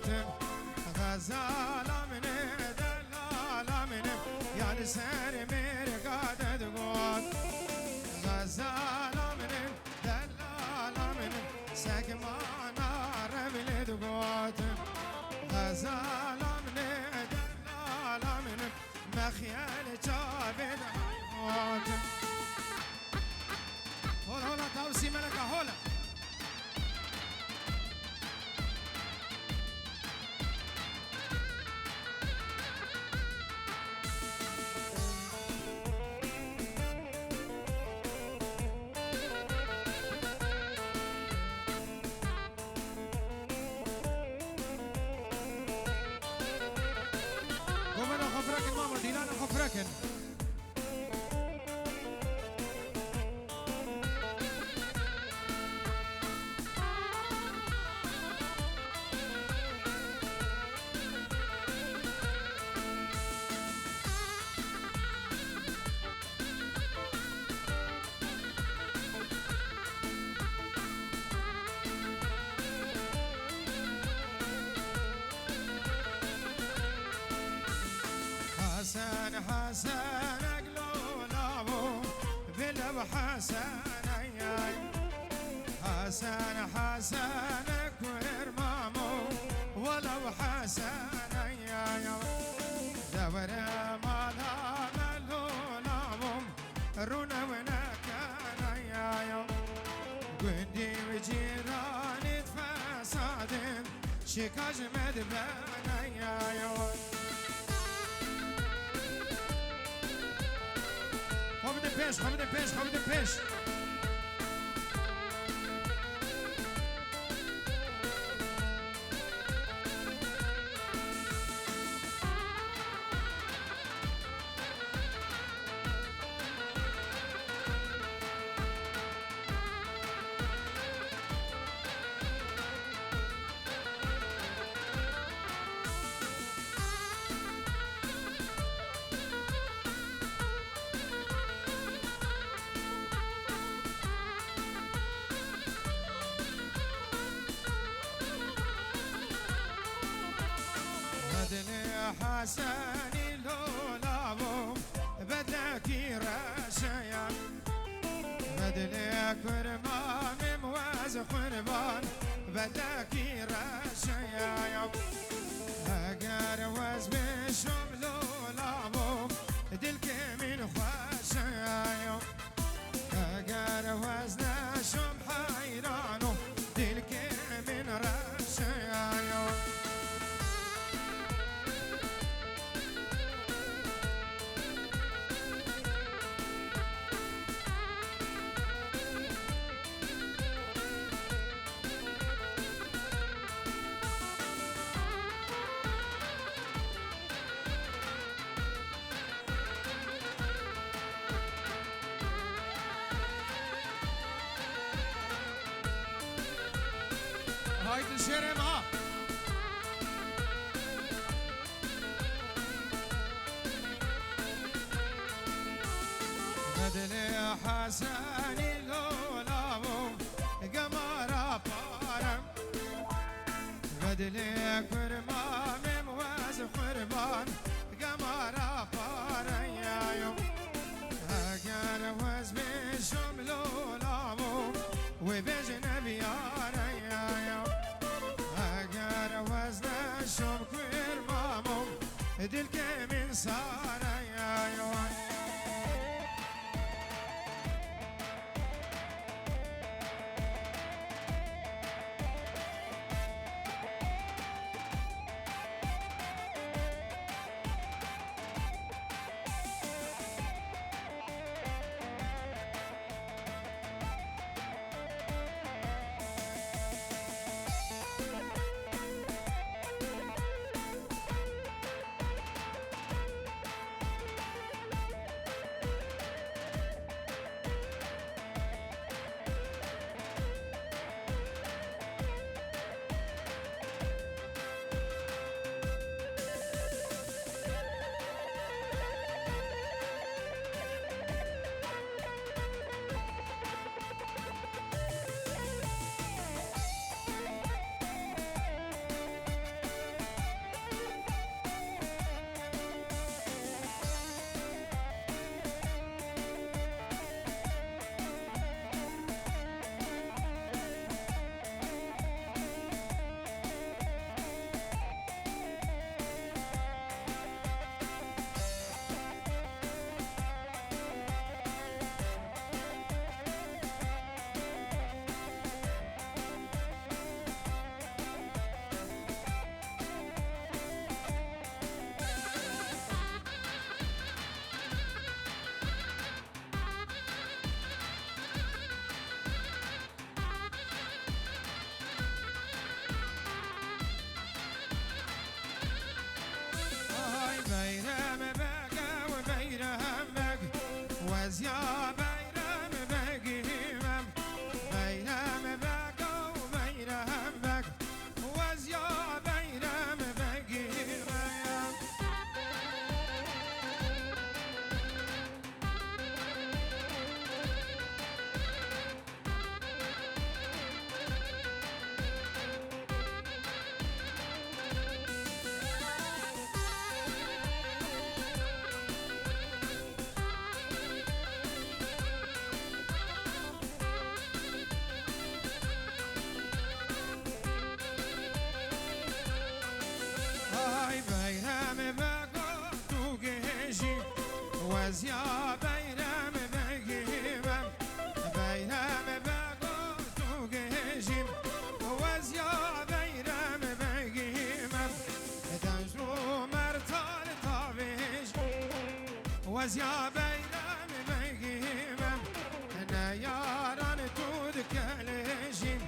دقاتم غزالا منه دلالا منه يعني سر مرقاد دقات غزالا منه دلالا منه سكمانا رمل دقاتم غزالا منه دلالا منه مخيال جابد دقاتم هولا هولا تاوسي ملكة هولا قومنا خفركن ماما ديلانا خفركن حسن حسن اقلو لابو بلب حسن اياي حسن حسن كوير مامو ولو حسن اياي دبر مالا ملو لابو رونا ونكان اياي قندي وجيراني تفسادين شكاج مدبن اياي Vamos de peixe, vamos de peixe. حسني لولابو بدك رشيا بدلك كرمام مواز قربان بدك رشيا اگر وز بشم لولابو دلك من خشيا اگر وز نشم حيرانو دلك من رشيا هاي تشيري معاه بدلي حسني لولابو قمر بارم بدلي كرمام مواز قربان قمر بارم يا يوم اگر وز بشم لولابو وبجنبي يا يوم اگر وزن شم کویر مامو دل که من سارا یا وزيا بيرم بقيمم بيرم بقوتو قيجيم وزيا بيرم بقيمم دنجو مرتال طابيج وزيا بيرم بقيمم نياران تود كالجيم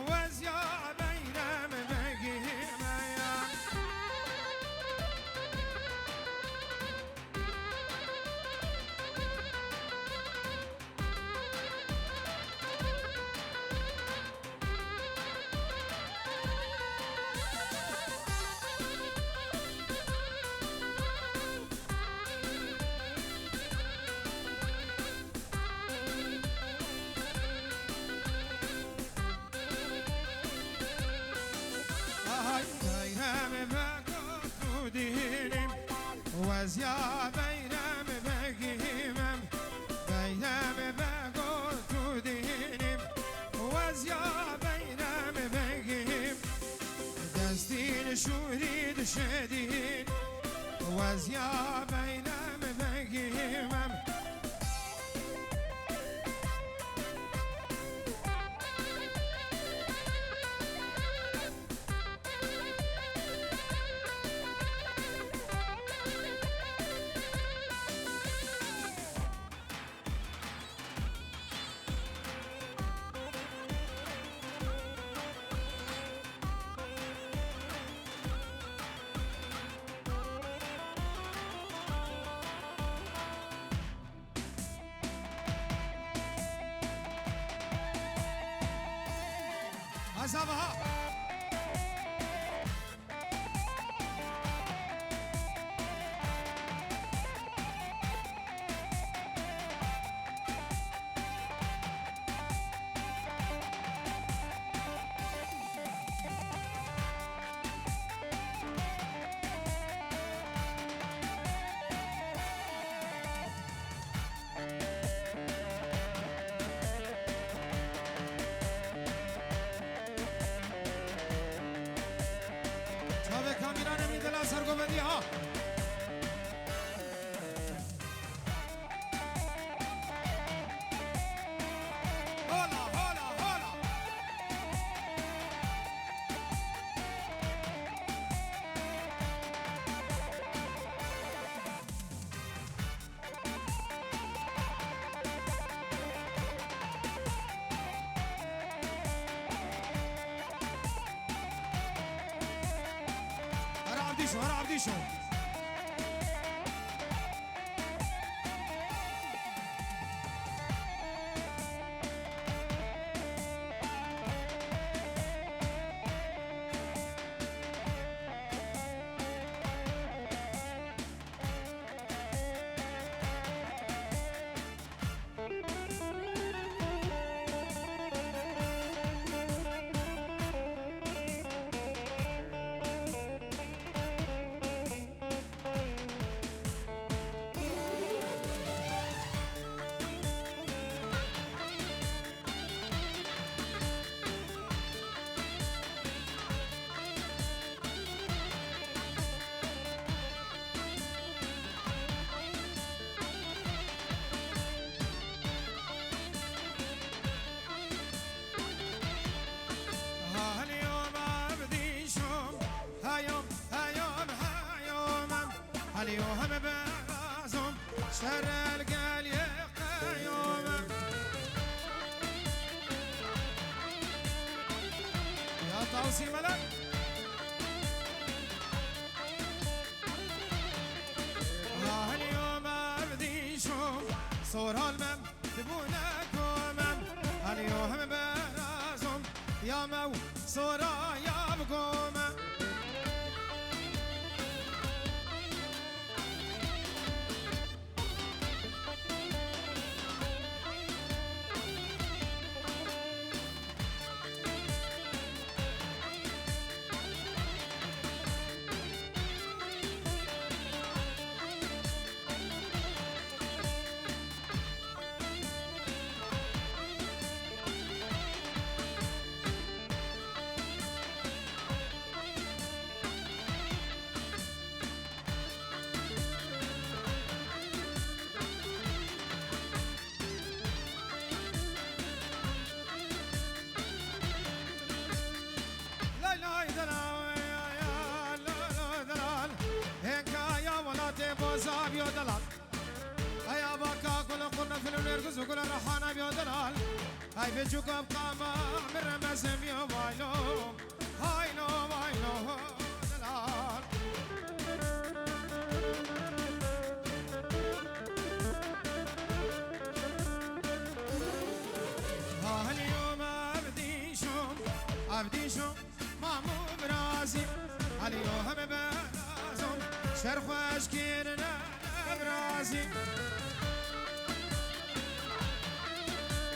وزيا بيرم بقيمم وزيا بيرم بقيمم بيرم بقوتو دينم وزيا بيرم بقيم دستين شوريد شدين وزيا بيرم بقيمم عزبها سرگوبندی ها هولا هولا هولا هرا عبدي شو اليوم بغازم شر القال قيوم يا طاوسي ملك اليوم بدي شوم صور المم تبونكم اليوم بغازم يا مو صورا يا بقوم هاي بجوك بقامة من رمزم يا وايلو هايلو وايلو دلال ها اليوم عبدي شوم مامو برازي اليوم برازم شرخواش كيرنا برازي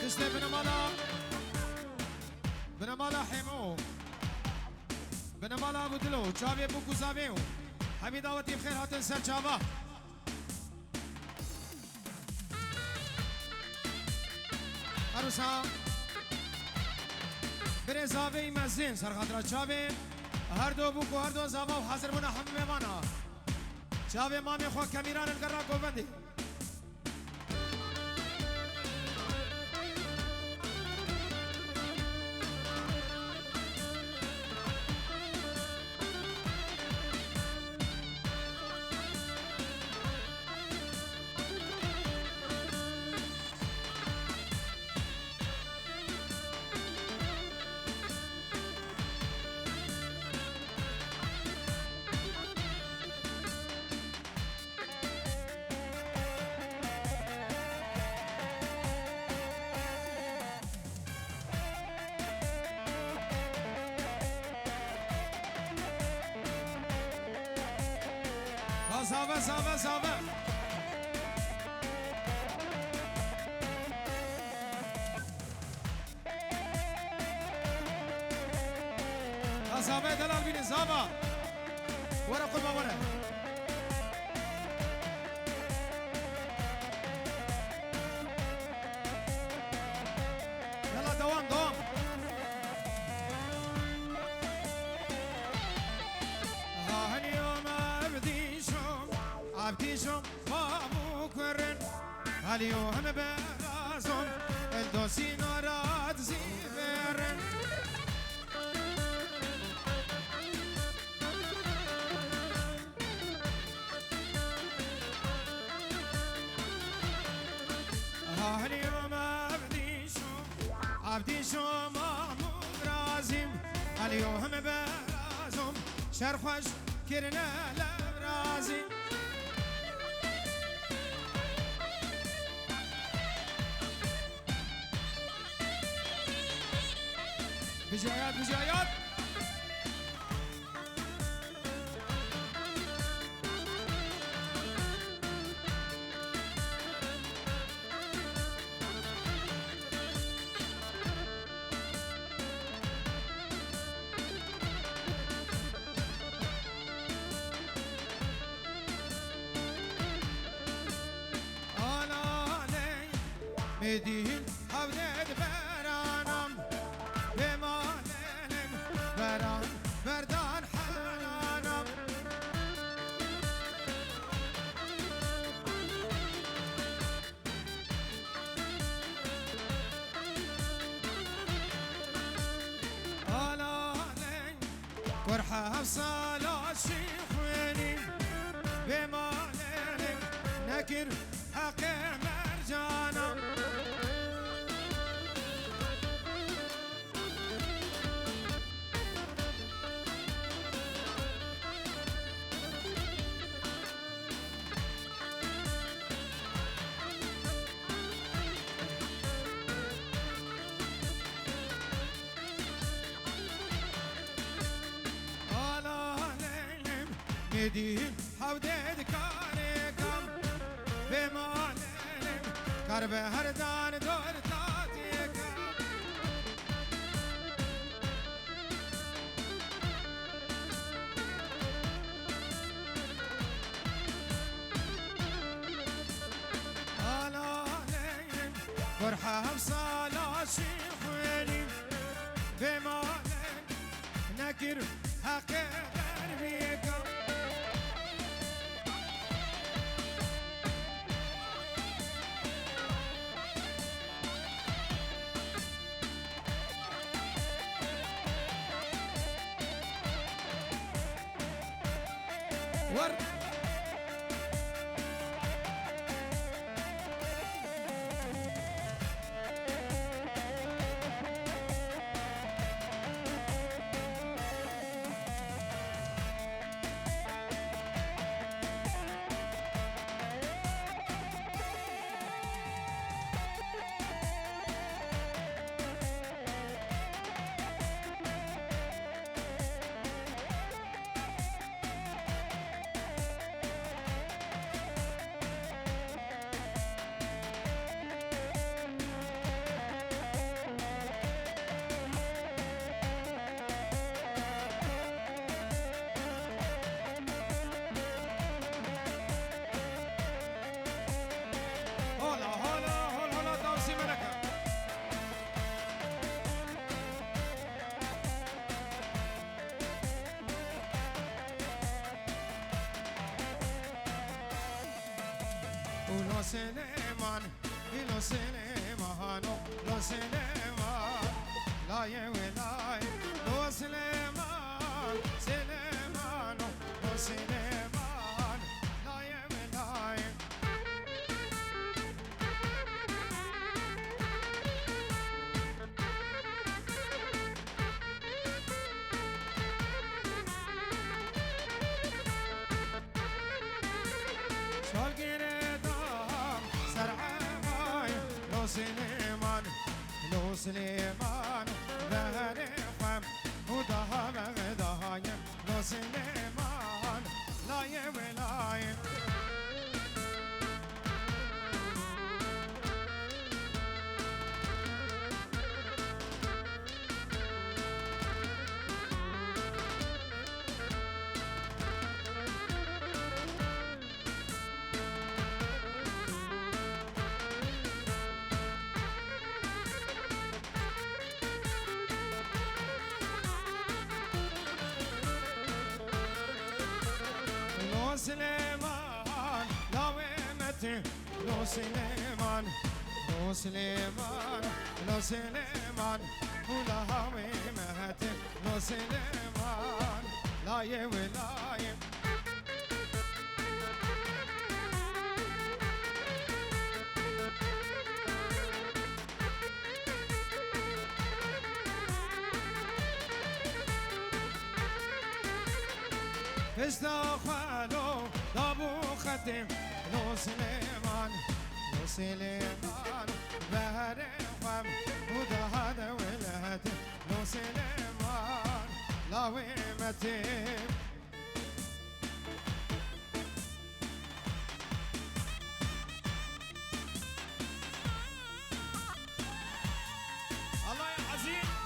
تشتي بنا مالا حمو بنا مالا بدلو چاوی بوکو زاویو همی دعوتی بخیر هاتن سر چاوا عروسا بره زاوی مزین سر خاطر چاوی هر دو بوکو هر دو زاوا و حاضر بنا هم میمانا چاوی مامی خواه کمیران انگرا گوبندی زاوه زاوه زاوه زاوه دلال بینی زاوه ورا قربا ورا يلا دوام دوام ها اليوم عبديشم ما مكرن اليوم برازم الدوسي نارات زيفرن ها اليوم عبديشم ما مرازم اليوم برازم شرخوش كرنا لبرازي بجايات بجايات أنا لي مدين حولد برانم بران بردان حنانم آلا لين ورحة صلاة شيخويني بمالين نكر حق مرجانا مدين حودد كاركم بمالين كرب هردان دور تاتيكم على لين فرحة بصلاة شيخويني بمالين نكر حق دربيكم ورد ولو سليمان لو سليمان لو سليمان لا يولاي لو سليمان سليمان لو سليمان لا يولاي سليمان لو سليمان بهري خم ودهب غدايم لو سليمان لا يولايم سليمان لا ويمتي لو سليمان لو سليمان لو سليمان ولا ويمتي لو سليمان لا يولاي استخالو لابو ختم لو سليمان لو سليمان بهر خم ودهد ولهت لو سليمان لا ويمتي الله يا عزيز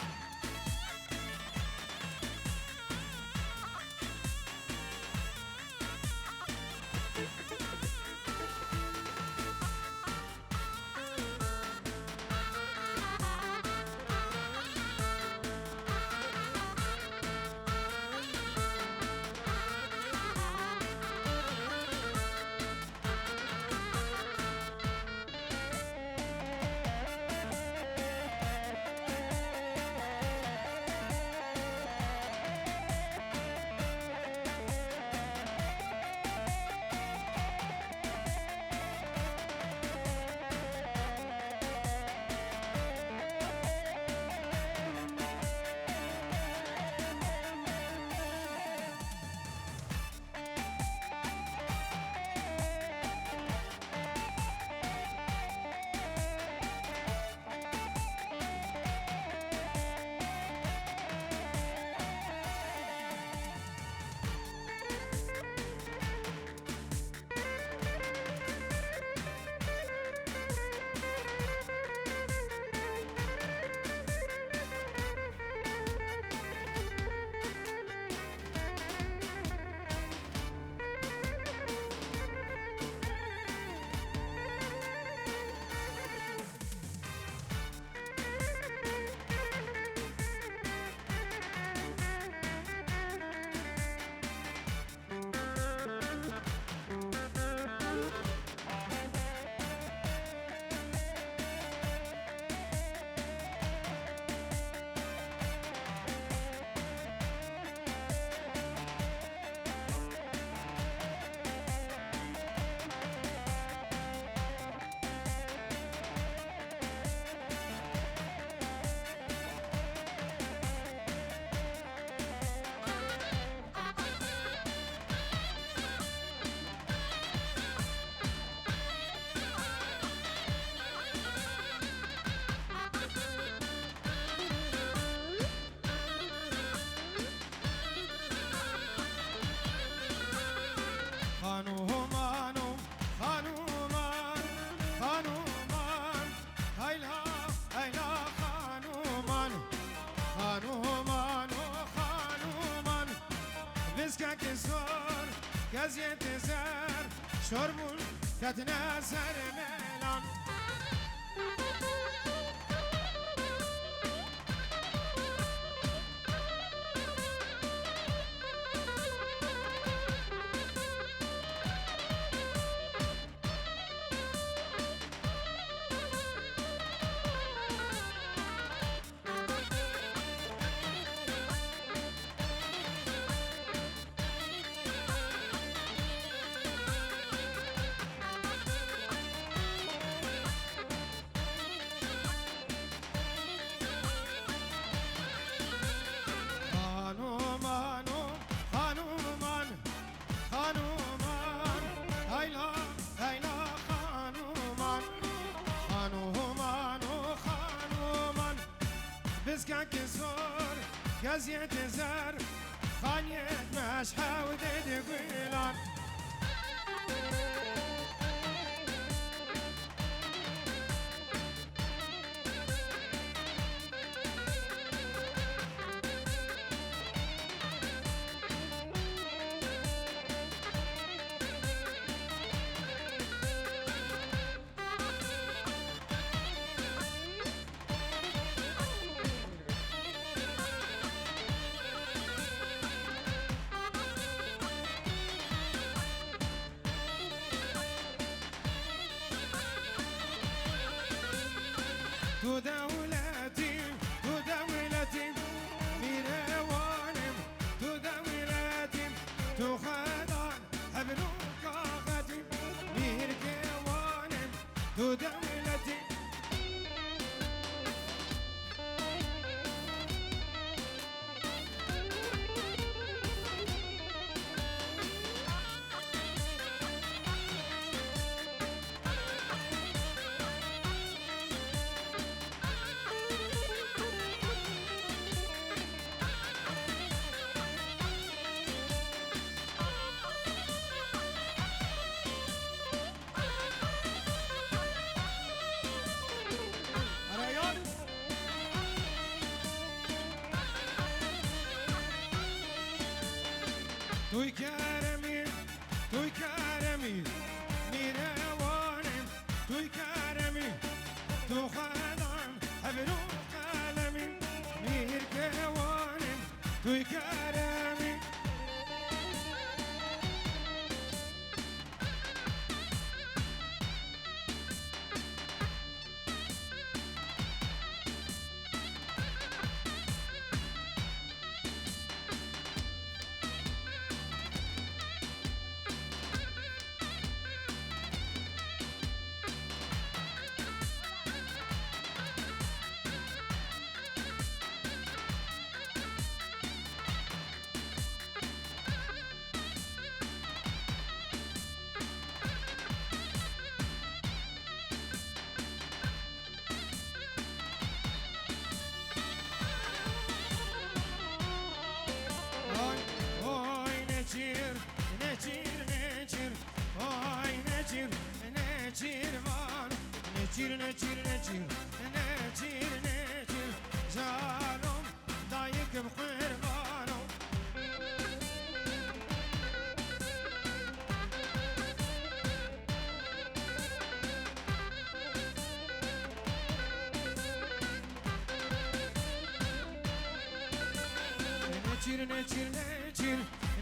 كزيت زار شرب كتنازر ميلان قزيت زار خانيت مشحة ودد قيلان تو دولتي ميروانم تو دولتي تو خدان حبلوك آغتي مير كوانم تو دولتي توی کرمی میروانم توی کرمی تو خدان حبلو قلمی میر کوانم توی کرمی نچیر جانم دایک بقربانم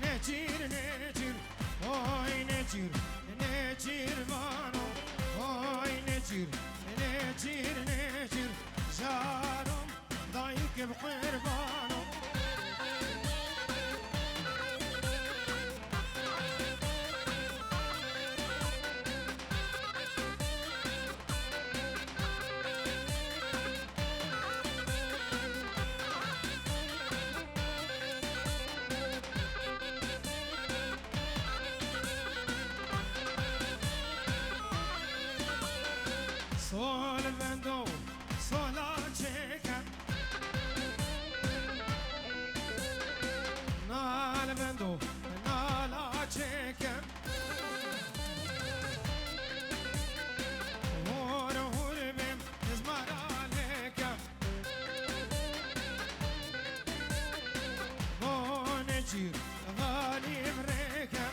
نچیر oy nechir vano oy nechir جارم ضايق بقربانه sol vendo sola cieca nal vendo nala cieca ora hurbem izmaraleka bonecir vali vreka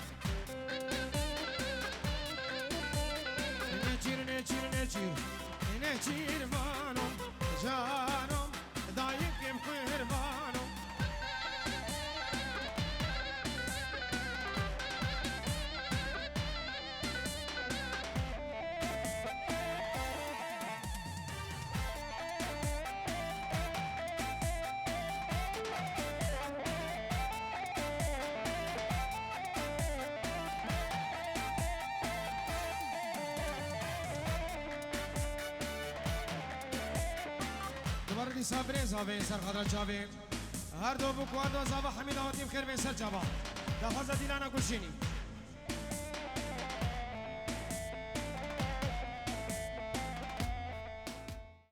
نچیر وانم جانم دایکم قربانم دوباره صابرین زاوی سر خضر جاوی هر دو بکوار دو زاوی حمید آتیم خیر به سر جواب دفاز دیلانا گوشینی